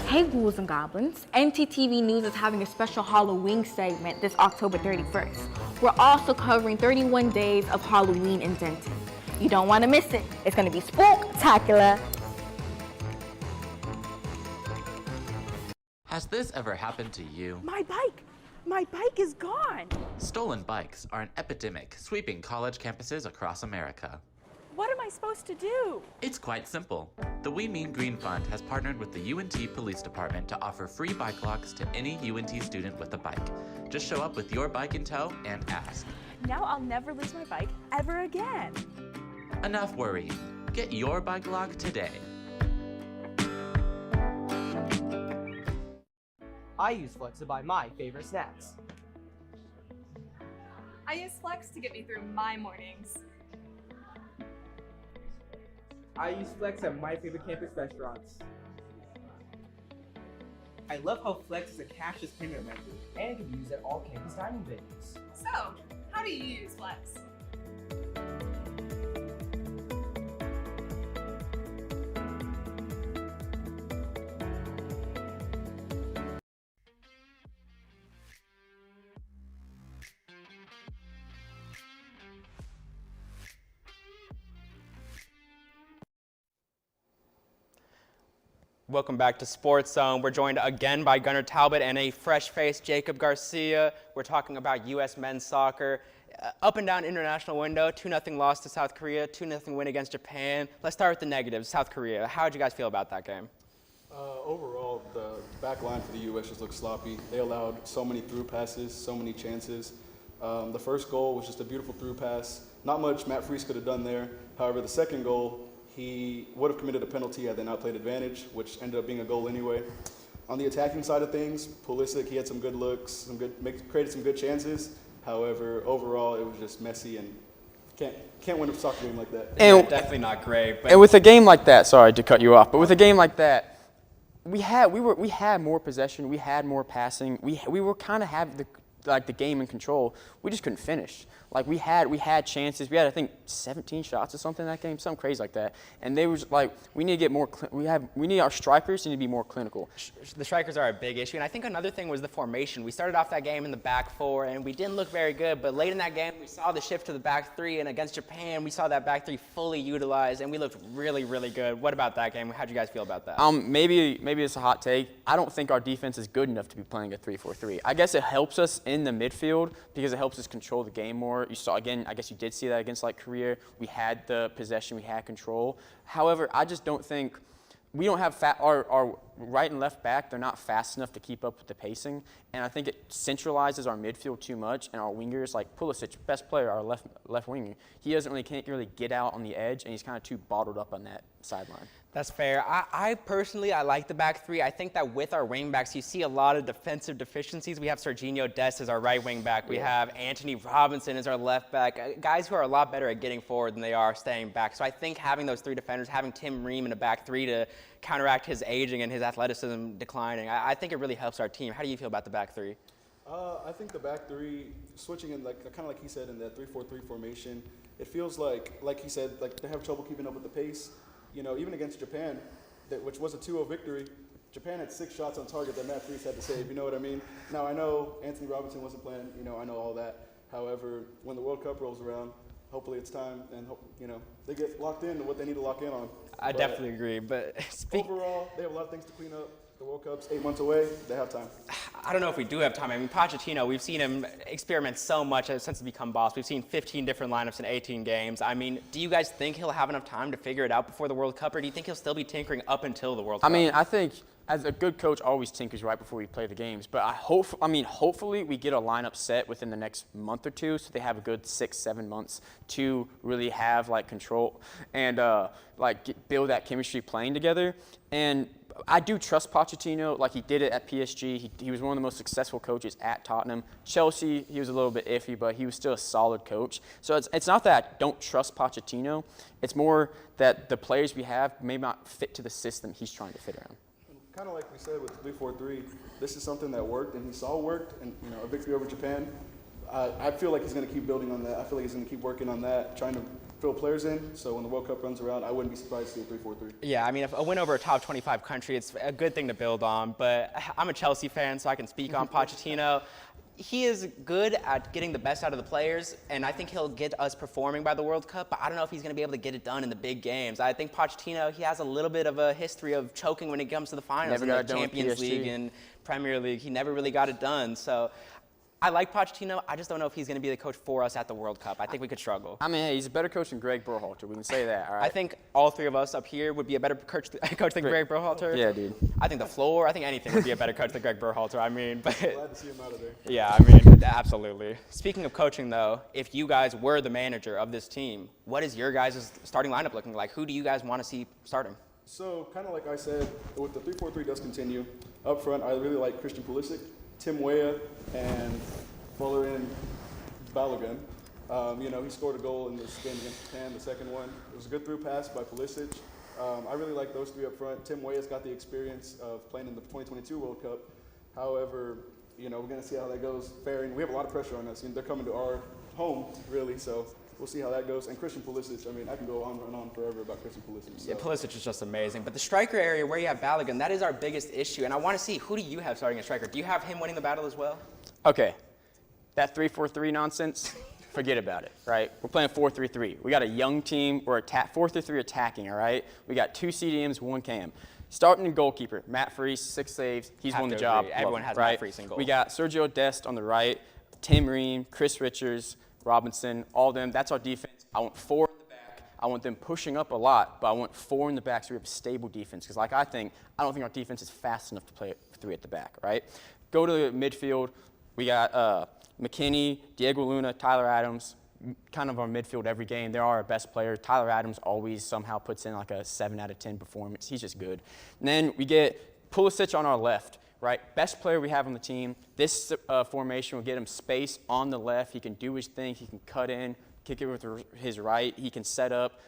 Hey ghouls and goblins, NTTV News is having a special Halloween segment this October 31st. We're also covering 31 days of Halloween in Denton. You don't want to miss it. It's going to be spooktacular. Has this ever happened to you? My bike! My bike is gone! Stolen bikes are an epidemic sweeping college campuses across America. What am I supposed to do? It's quite simple. The We Mean Green Fund has partnered with the UNT Police Department to offer free bike locks to any UNT student with a bike. Just show up with your bike in tow and ask. Now I'll never lose my bike ever again. Enough worrying. Get your bike lock today. I use Flex to buy my favorite snacks. I use Flex to get me through my mornings. I use Flex at my favorite campus restaurants. I love how Flex is a cashless payment method and can be used at all campus dining venues. So, how do you use Flex? Welcome back to SportsZone. We're joined again by Gunnar Talbot and a fresh-faced Jacob Garcia. We're talking about U.S. men's soccer. Up and down international window, 2-0 loss to South Korea, 2-0 win against Japan. Let's start with the negatives. South Korea, how did you guys feel about that game? Overall, the back line for the U.S. just looked sloppy. They allowed so many through passes, so many chances. The first goal was just a beautiful through pass. Not much Matt Freese could have done there. However, the second goal, he would have committed a penalty had they not played advantage, which ended up being a goal anyway. On the attacking side of things, Pulisic, he had some good looks, created some good chances. However, overall, it was just messy and can't win a soccer game like that. And yeah, definitely not great. But and with a game like that, sorry to cut you off, but with a game like that, we had more possession, we had more passing, we were kind of have the game in control. We just couldn't finish. Like we had chances. We had I think 17 shots or something in that game, something crazy like that. And they was like, we need to get more. We need our strikers need to be more clinical. The strikers are a big issue, and I think another thing was the formation. We started off that game in the back four, and we didn't look very good. But late in that game, we saw the shift to the back three, and against Japan, we saw that back three fully utilized, and we looked really, really good. What about that game? How did you guys feel about that? Maybe it's a hot take. I don't think our defense is good enough to be playing a 3-4-3. I guess it helps us in the midfield because it helps us control the game more. You saw again, I guess you did see that against like Korea. We had the possession, we had control. However, I just don't think we don't have our right and left back. They're not fast enough to keep up with the pacing, and I think it centralizes our midfield too much. And our wingers, like Pulisic, best player, our left winger, he can't really get out on the edge, and he's kind of too bottled up on that sideline. That's fair. I personally like the back three. I think that with our wing backs, you see a lot of defensive deficiencies. We have Serginho Dest as our right wing back. We have Anthony Robinson as our left back. Guys who are a lot better at getting forward than they are staying back. So I think having those three defenders, having Tim Ream in a back three to counteract his aging and his athleticism declining, I think it really helps our team. How do you feel about the back three? I think the back three, switching in kind of like he said in that 3-4-3 formation, it feels like he said, like they have trouble keeping up with the pace. You know, even against Japan, which was a 2-0 victory, Japan had 6 shots on target that Matt Freese had to save. You know what I mean? Now, I know Anthony Robinson wasn't playing. You know, I know all that. However, when the World Cup rolls around, hopefully it's time and, they get locked in to what they need to lock in on. I definitely agree. But overall, they have a lot of things to clean up. The World Cup's 8 months away. They have time. I don't know if we do have time. I mean, Pochettino, we've seen him experiment so much since he's become boss. We've seen 15 different lineups in 18 games. I mean, do you guys think he'll have enough time to figure it out before the World Cup, or do you think he'll still be tinkering up until the World Cup? I mean, I think as a good coach always tinkers right before we play the games. But hopefully we get a lineup set within the next month or two, so they have a good 6-7 months to really have like control and build that chemistry playing together. And I do trust Pochettino, like he did it at PSG. He was one of the most successful coaches at Tottenham. Chelsea, he was a little bit iffy, but he was still a solid coach. So it's not that I don't trust Pochettino. It's more that the players we have may not fit to the system he's trying to fit around. Kind of like we said with 3-4-3, this is something that worked, and he saw worked, and a victory over Japan. I feel like he's going to keep building on that. I feel like he's going to keep working on that, trying to fill players in. So when the World Cup runs around, I wouldn't be surprised to see a 3-4-3. Yeah, I mean, if a win over a top 25 country, it's a good thing to build on. But I'm a Chelsea fan, so I can speak on Pochettino. He is good at getting the best out of the players, and I think he'll get us performing by the World Cup, but I don't know if he's going to be able to get it done in the big games. I think Pochettino, he has a little bit of a history of choking when it comes to the finals in the Champions League and Premier League. He never really got it done. So I like Pochettino. I just don't know if he's going to be the coach for us at the World Cup. I think we could struggle. I mean, hey, he's a better coach than Greg Berhalter. We can say that, all right? I think all three of us up here would be a better coach than Greg Berhalter. Yeah, dude. I think I think anything would be a better coach than Greg Berhalter. I mean, but Glad to see him out of there. yeah, I mean, absolutely. Speaking of coaching, though, if you guys were the manager of this team, what is your guys' starting lineup looking like? Who do you guys want to see starting? So, kind of like I said, with the 3-4-3 does continue. Up front, I really like Christian Pulisic, Tim Weah, and Fuller in Balogun. He scored a goal in this game against Japan, the second one. It was a good through pass by Pulisic. I really like those three up front. Tim Weah's got the experience of playing in the 2022 World Cup. However, we're going to see how that goes faring. We have a lot of pressure on us. They're coming to our home, really, so we'll see how that goes. And Christian Pulisic, I mean, I can go on and on forever about Christian Pulisic. So. Yeah, Pulisic is just amazing. But the striker area where you have Balogun, that is our biggest issue. And I want to see, who do you have starting at striker? Do you have him winning the battle as well? Okay, that 3-4-3 nonsense, forget about it, right? We're playing 4-3-3. We got a young team. We're 4-3-3 attacking, all right? We got 2 CDMs, 1 cam. Starting in goalkeeper, Matt Freese, 6 saves. He's won the job. Everyone has right? Matt Freese in goal. We got Sergio Dest on the right, Tim Ream, Chris Richards, Robinson, all of them. That's our defense. I want 4 in the back. I want them pushing up a lot, but I want 4 in the back so we have a stable defense. Because I don't think our defense is fast enough to play 3 at the back, right? Go to the midfield. We got McKinney, Diego Luna, Tyler Adams, kind of our midfield every game. They're our best players. Tyler Adams always somehow puts in like a 7 out of 10 performance. He's just good. And then we get Pulisic on our left, right? Best player we have on the team. This formation will get him space on the left. He can do his thing. He can cut in, kick it with his right. He can set up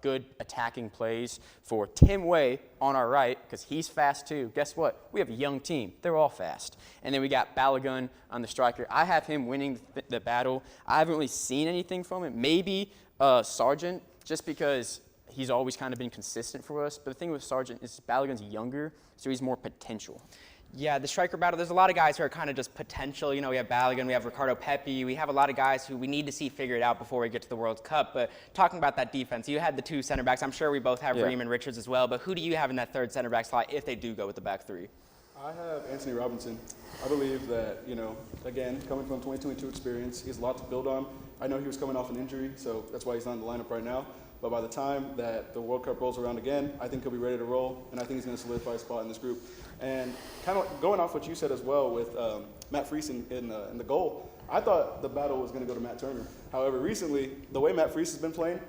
good attacking plays for Tim Weah on our right because he's fast too. Guess what? We have a young team. They're all fast. And then we got Balogun on the striker. I have him winning the battle. I haven't really seen anything from him. Maybe Sargent, just because he's always kind of been consistent for us. But the thing with Sargent is Balogun's younger, so he's more potential. Yeah, the striker battle, there's a lot of guys who are kind of just potential. We have Balogun, we have Ricardo Pepi. We have a lot of guys who we need to see figure it out before we get to the World Cup. But talking about that defense, you had the 2 center backs. I'm sure we both have Ream and Richards as well. But who do you have in that 3rd center back slot if they do go with the back 3? I have Anthony Robinson. I believe that, again, coming from 2022 experience, he has a lot to build on. I know he was coming off an injury, so that's why he's not in the lineup right now. But by the time that the World Cup rolls around again, I think he'll be ready to roll, and I think he's going to solidify a spot in this group. And kind of going off what you said as well with Matt Freese in the goal, I thought the battle was going to go to Matt Turner. However, recently, the way Matt Freese has been playing,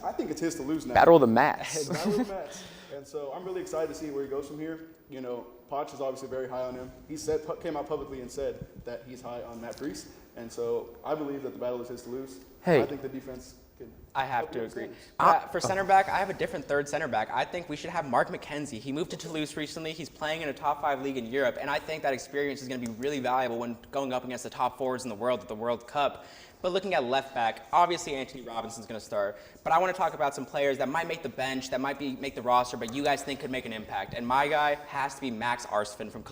I think it's his to lose now. Battle of the Mats. Battle of the Mats. And so I'm really excited to see where he goes from here. Poch is obviously very high on him. He came out publicly and said that he's high on Matt Freese. And so I believe that the battle is his to lose. Hey. I think the defense can. I have to agree. For center back, I have a different 3rd center back. I think we should have Mark McKenzie. He moved to Toulouse recently. He's playing in a top 5 league in Europe, and I think that experience is going to be really valuable when going up against the top forwards in the world at the World Cup. But looking at left back, obviously Anthony Robinson's going to start. But I want to talk about some players that might make the bench, that might make the roster, but you guys think could make an impact. And my guy has to be Max Arsfin from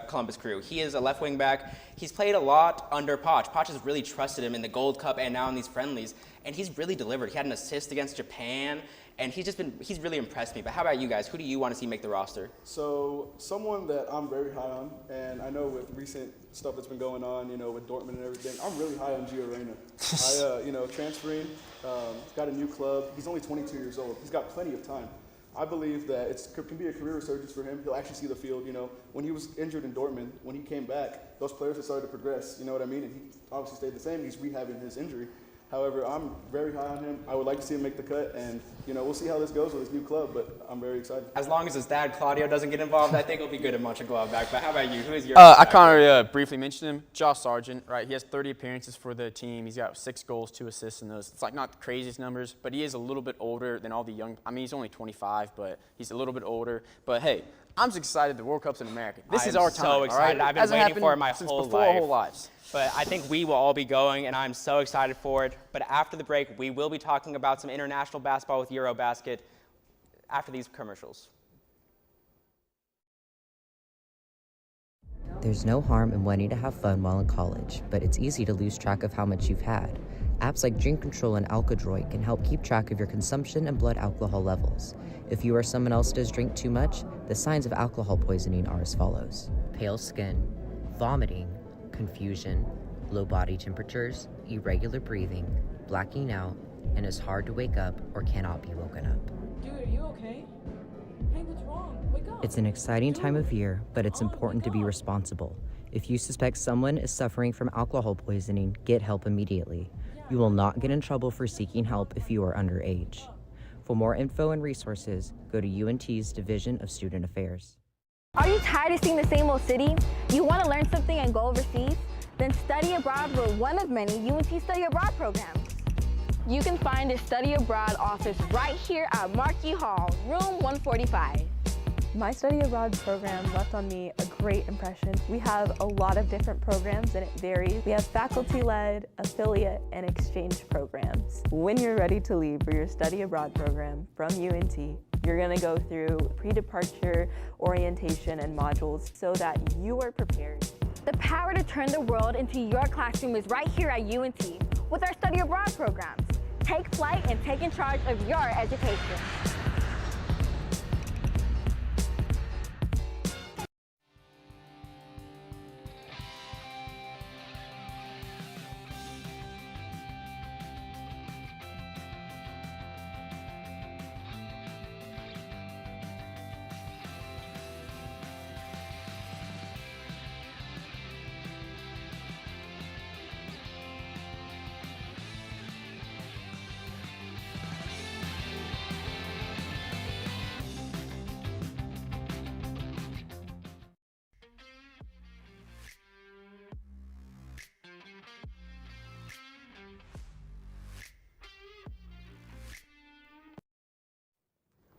Columbus Crew. He is a left wing back. He's played a lot under Poch. Poch has really trusted him in the Gold Cup and now in these friendlies. And he's really delivered. He had an assist against Japan, and he's really impressed me. But how about you guys? Who do you want to see make the roster? So someone that I'm very high on, and I know with recent stuff that's been going on, with Dortmund and everything, I'm really high on Gio Reyna. Transferring, got a new club. He's only 22 years old. He's got plenty of time. I believe that it can be a career resurgence for him. He'll actually see the field. When he was injured in Dortmund, when he came back, those players had started to progress. You know what I mean? And he obviously stayed the same. He's rehabbing his injury. However, I'm very high on him. I would like to see him make the cut, and we'll see how this goes with his new club, but I'm very excited. As long as his dad, Claudio, doesn't get involved, I think he'll be good at Mönchengladbach. But how about you? Who is your I kind of briefly mentioned him. Josh Sargent, right? He has 30 appearances for the team. He's got 6 goals, 2 assists in those. It's not the craziest numbers, but he is a little bit older than all the young. I mean, he's only 25, but he's a little bit older. But hey, I'm just excited the World Cup's in America. This is our time. I'm so excited. Right? I've been waiting for it my since whole before life. our whole lives. But I think we will all be going, and I'm so excited for it. But after the break, we will be talking about some international basketball with Eurobasket after these commercials. There's no harm in wanting to have fun while in college, but it's easy to lose track of how much you've had. Apps like Drink Control and Alkadroit can help keep track of your consumption and blood alcohol levels. If you or someone else does drink too much, the signs of alcohol poisoning are as follows: pale skin, vomiting, confusion, low body temperatures, irregular breathing, blacking out, and is hard to wake up or cannot be woken up. Dude, are you okay? Hey, what's wrong? Wake up. It's an exciting time of year, but it's important to be responsible. If you suspect someone is suffering from alcohol poisoning, get help immediately. You will not get in trouble for seeking help if you are underage. For more info and resources, go to UNT's Division of Student Affairs. Are you tired of seeing the same old city? You want to learn something and go overseas? Then study abroad with one of many UNT Study Abroad programs. You can find a Study Abroad office right here at Markey Hall, room 145. My study abroad program left on me a great impression. We have a lot of different programs and it varies. We have faculty-led, affiliate, and exchange programs. When you're ready to leave for your study abroad program from UNT, you're gonna go through pre-departure orientation and modules so that you are prepared. The power to turn the world into your classroom is right here at UNT with our study abroad programs. Take flight and take in charge of your education.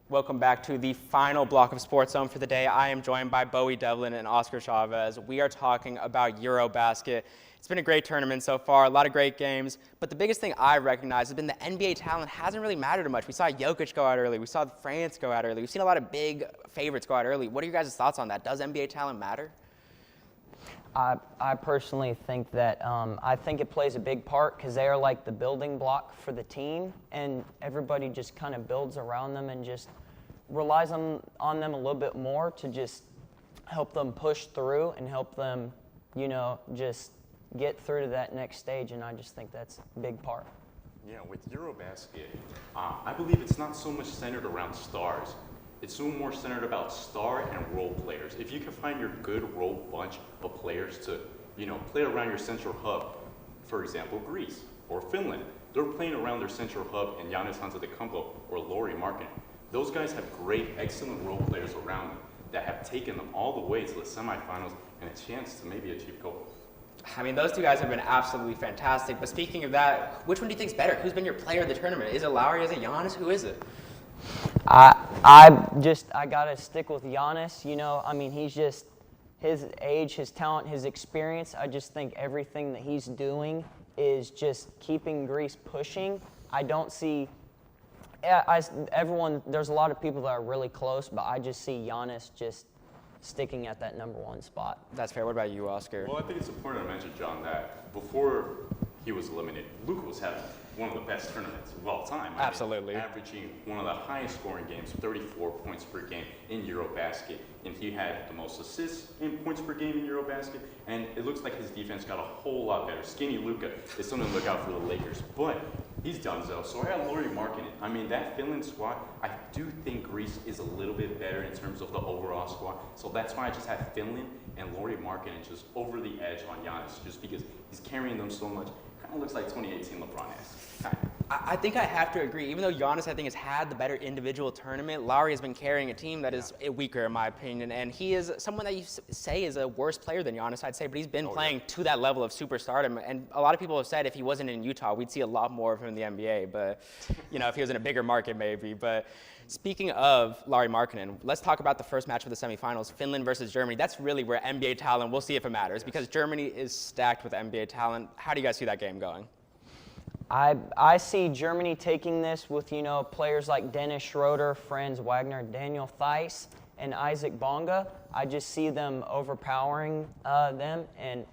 Welcome back to the final block of Sports Zone for the day. I am joined by Bowie Devlin and Oscar Chavez. We are talking about Eurobasket. It's been a great tournament so far, a lot of great games, but the biggest thing I recognize has been the NBA talent hasn't really mattered much. We saw Jokic go out early. We saw France go out early. We've seen a lot of big favorites go out early. What are your guys' thoughts on that? Does NBA talent matter? I personally think that I think it plays a big part because they are like the building block for the team, and everybody just kind of builds around them and just relies on them a little bit more to just help them push through and help them, you know, just get through to that next stage, and I just think that's a big part. Yeah, with Eurobasket, I believe it's not so much centered around stars. It's so more centered about star and role players. If you can find your good role bunch of players to, you know, play around your central hub, for example, Greece or Finland, they're playing around their central hub and Giannis Antetokounmpo or Lauri Markkanen. Those guys have great, excellent role players around them that have taken them all the way to the semifinals and a chance to maybe achieve gold. I mean, those two guys have been absolutely fantastic. But speaking of that, which one do you think is better? Who's been your player of the tournament? Is it Lowry? Is it Giannis? Who is it? I gotta stick with Giannis. You know, I mean, he's just his age, his talent, his experience. I just think everything that he's doing is just keeping Greece pushing. I don't see. Everyone, there's a lot of people that are really close, but I just see Giannis just sticking at that #1 spot. That's fair. What about you, Oscar? Well, I think it's important to mention, John, that before he was eliminated, Luka was having one of the best tournaments of all time. Absolutely. Averaging one of the highest scoring games, 34 points per game in Eurobasket. And he had the most assists in points per game in Eurobasket. And it looks like his defense got a whole lot better. Skinny Luka is something to look out for the Lakers. But he's done so I got Lauri Markkanen. I mean, that Finland squad, I do think Greece is a little bit better in terms of the overall squad. So that's why I just have Finland and Lauri Markkanen just over the edge on Giannis, just because he's carrying them so much. Kind of looks like 2018 LeBron-esque. I think I have to agree. Even though Giannis, I think, has had the better individual tournament, Lowry has been carrying a team that is weaker, in my opinion. And he is someone that you say is a worse player than Giannis, I'd say, but he's been playing to that level of superstardom. And a lot of people have said if he wasn't in Utah, we'd see a lot more of him in the NBA. But, you know, if he was in a bigger market, maybe. But speaking of Lauri Markkanen, let's talk about the first match of the semifinals, Finland versus Germany. That's really where NBA talent, we'll see if it matters, because Germany is stacked with NBA talent. How do you guys see that game going? I see Germany taking this with, you know, players like Dennis Schroeder, Franz Wagner, Daniel Theis, and Isaac Bonga. I just see them overpowering them, and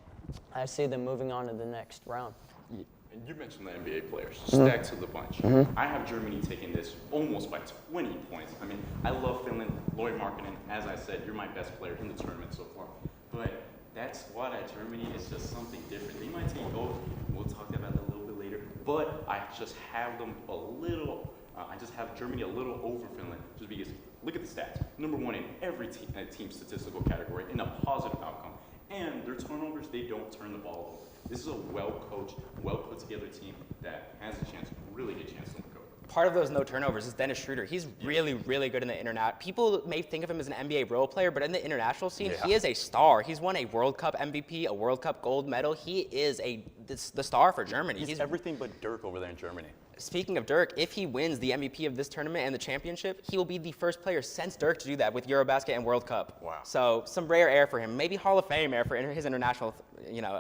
I see them moving on to the next round. And you mentioned the NBA players, stacked to the bunch. I have Germany taking this almost by 20 points. I mean, I love Finland, Lauri Markkanen. As I said, you're my best player in the tournament so far. But that squad at Germany is just something different. They might take gold. We'll talk about that a little bit later. But I just have them a little. I just have Germany a little over Finland, just because. Look at the stats. Number one in every team statistical category in a positive outcome. And their turnovers, they don't turn the ball over. This is a well-coached, well-put-together team that has a chance, really good chance to win. Part of those no turnovers is Dennis Schroeder. He's really, really good in the internet. People may think of him as an NBA role player, but in the international scene, he is a star. He's won a World Cup MVP, a World Cup gold medal. He is the star for Germany. He's everything but Dirk over there in Germany. Speaking of Dirk, if he wins the MVP of this tournament and the championship, he will be the first player since Dirk to do that with Eurobasket and World Cup. Wow. So some rare air for him. Maybe Hall of Fame air for his international,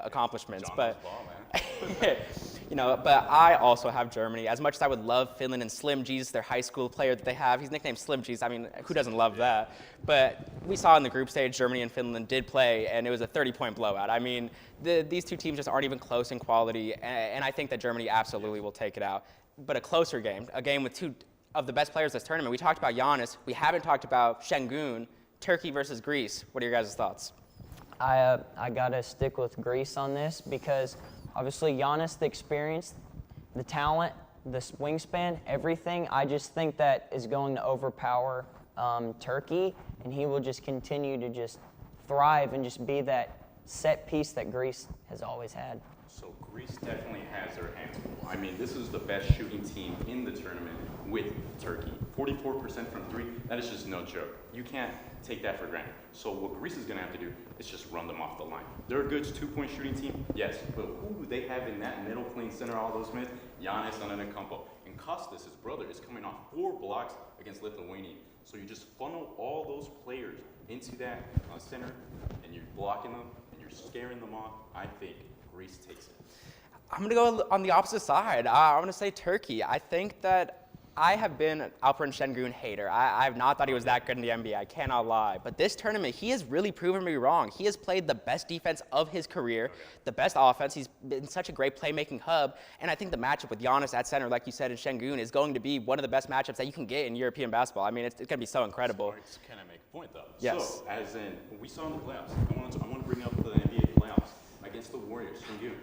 accomplishments. John but ball, man. But I also have Germany. As much as I would love Finland and Slim G's, their high school player that they have, he's nicknamed Slim G's. I mean, who doesn't love that? But we saw in the group stage, Germany and Finland did play, and it was a 30-point blowout. I mean, these two teams just aren't even close in quality, and I think that Germany absolutely will take it out. But a closer game, a game with two of the best players this tournament. We talked about Giannis. We haven't talked about Şengün, Turkey versus Greece. What are your guys' thoughts? I gotta stick with Greece on this because obviously Giannis, the experience, the talent, the wingspan, everything. I just think that is going to overpower Turkey, and he will just continue to just thrive and just be that set piece that Greece has always had. So Greece definitely has their hands full. I mean, this is the best shooting team in the tournament with Turkey. 44% from three, that is just no joke. You can't take that for granted. So what Greece is going to have to do is just run them off the line. They're a good two-point shooting team, yes, but who do they have in that middle playing center all those minutes? Giannis Antetokounmpo. And Kostas, his brother, is coming off 4 blocks against Lithuania. So you just funnel all those players into that center, and you're blocking them, and you're scaring them off. I think Greece takes it. I'm going to go on the opposite side. I'm going to say Turkey. I think that I have been an Alperen Şengün hater. I have not thought he was that good in the NBA. I cannot lie. But this tournament, he has really proven me wrong. He has played the best defense of his career, the best offense. He's been such a great playmaking hub. And I think the matchup with Giannis at center, like you said, and Şengün is going to be one of the best matchups that you can get in European basketball. I mean, it's going to be so incredible. Can I make a point, though? Yes. So, as in, we saw in the playoffs, I want to bring up the NBA playoffs against the Warriors, Şengün.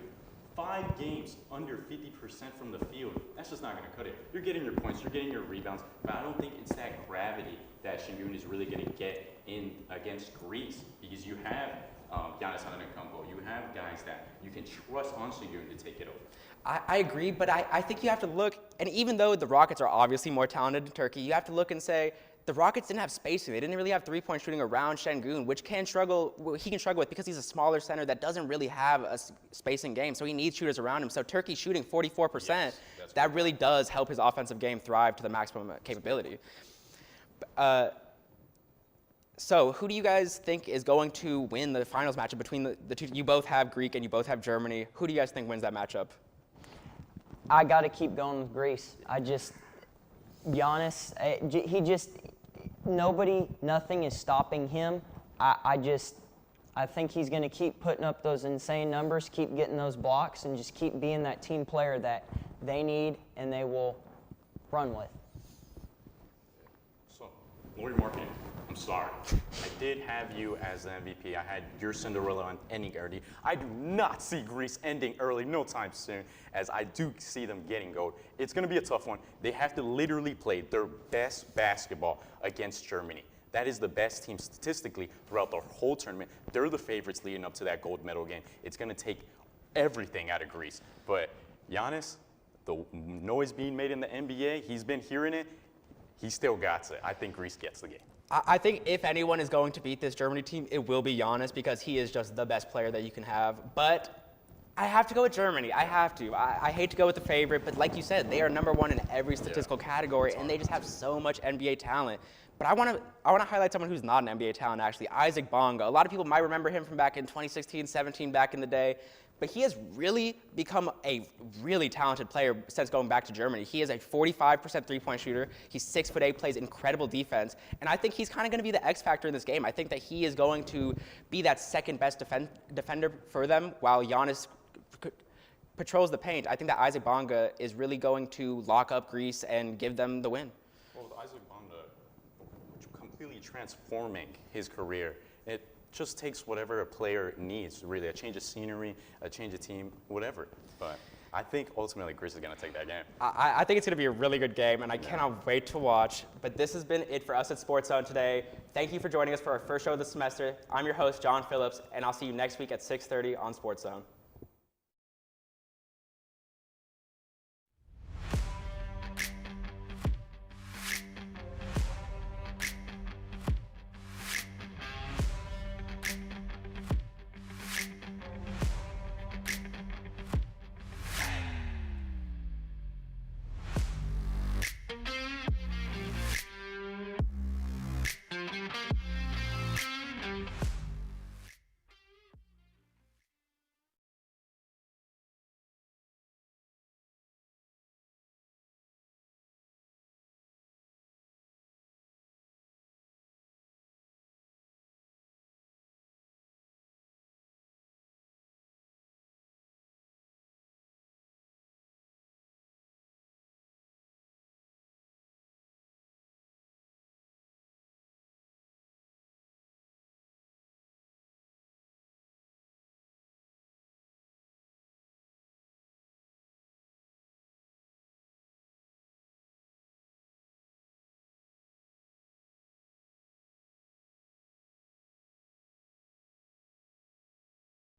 5 games under 50% from the field. That's just not going to cut it. You're getting your points, you're getting your rebounds, but I don't think it's that gravity that Şengün is really going to get in against Greece, because you have Giannis Antetokounmpo, you have guys that you can trust on Şengün to take it over. I agree, but I think you have to look, and even though the Rockets are obviously more talented than Turkey, you have to look and say, the Rockets didn't have spacing. They didn't really have three-point shooting around Şengün, which he can struggle with because he's a smaller center that doesn't really have a spacing game, so he needs shooters around him. So Turkey shooting 44%, yes, that really does help his offensive game thrive to the maximum capability. So who do you guys think is going to win the finals matchup between the two? You both have Greek and you both have Germany. Who do you guys think wins that matchup? I got to keep going with Greece. Giannis, nothing is stopping him. I think he's going to keep putting up those insane numbers, keep getting those blocks, and just keep being that team player that they need and they will run with. So, Lori Marketing, I'm sorry. I did have you as the MVP. I had your Cinderella ending early. I do not see Greece ending early no time soon, as I do see them getting gold. It's going to be a tough one. They have to literally play their best basketball against Germany. That is the best team statistically throughout the whole tournament. They're the favorites leading up to that gold medal game. It's going to take everything out of Greece. But Giannis, the noise being made in the NBA, he's been hearing it. He still got it. I think Greece gets the game. I think if anyone is going to beat this Germany team, it will be Giannis, because he is just the best player that you can have. But I have to go with Germany. I have to. I hate to go with the favorite, but like you said, they are #1 in every statistical category, and they just have so much NBA talent. But I want to highlight someone who's not an NBA talent, actually, Isaac Bonga. A lot of people might remember him from back in 2016, 17, back in the day. But he has really become a really talented player since going back to Germany. He is a 45% three-point shooter. He's 6'8", plays incredible defense. And I think he's kind of going to be the X factor in this game. I think that he is going to be that second best defender for them while Giannis patrols the paint. I think that Isaac Bonga is really going to lock up Greece and give them the win. Well, with Isaac Bonga completely transforming his career, just takes whatever a player needs, really, a change of scenery, a change of team, whatever. But I think ultimately Grizz is going to take that game. I think it's going to be a really good game, and I cannot wait to watch. But this has been it for us at SportsZone today. Thank you for joining us for our first show of the semester. I'm your host, John Phillips, and I'll see you next week at 6:30 on SportsZone.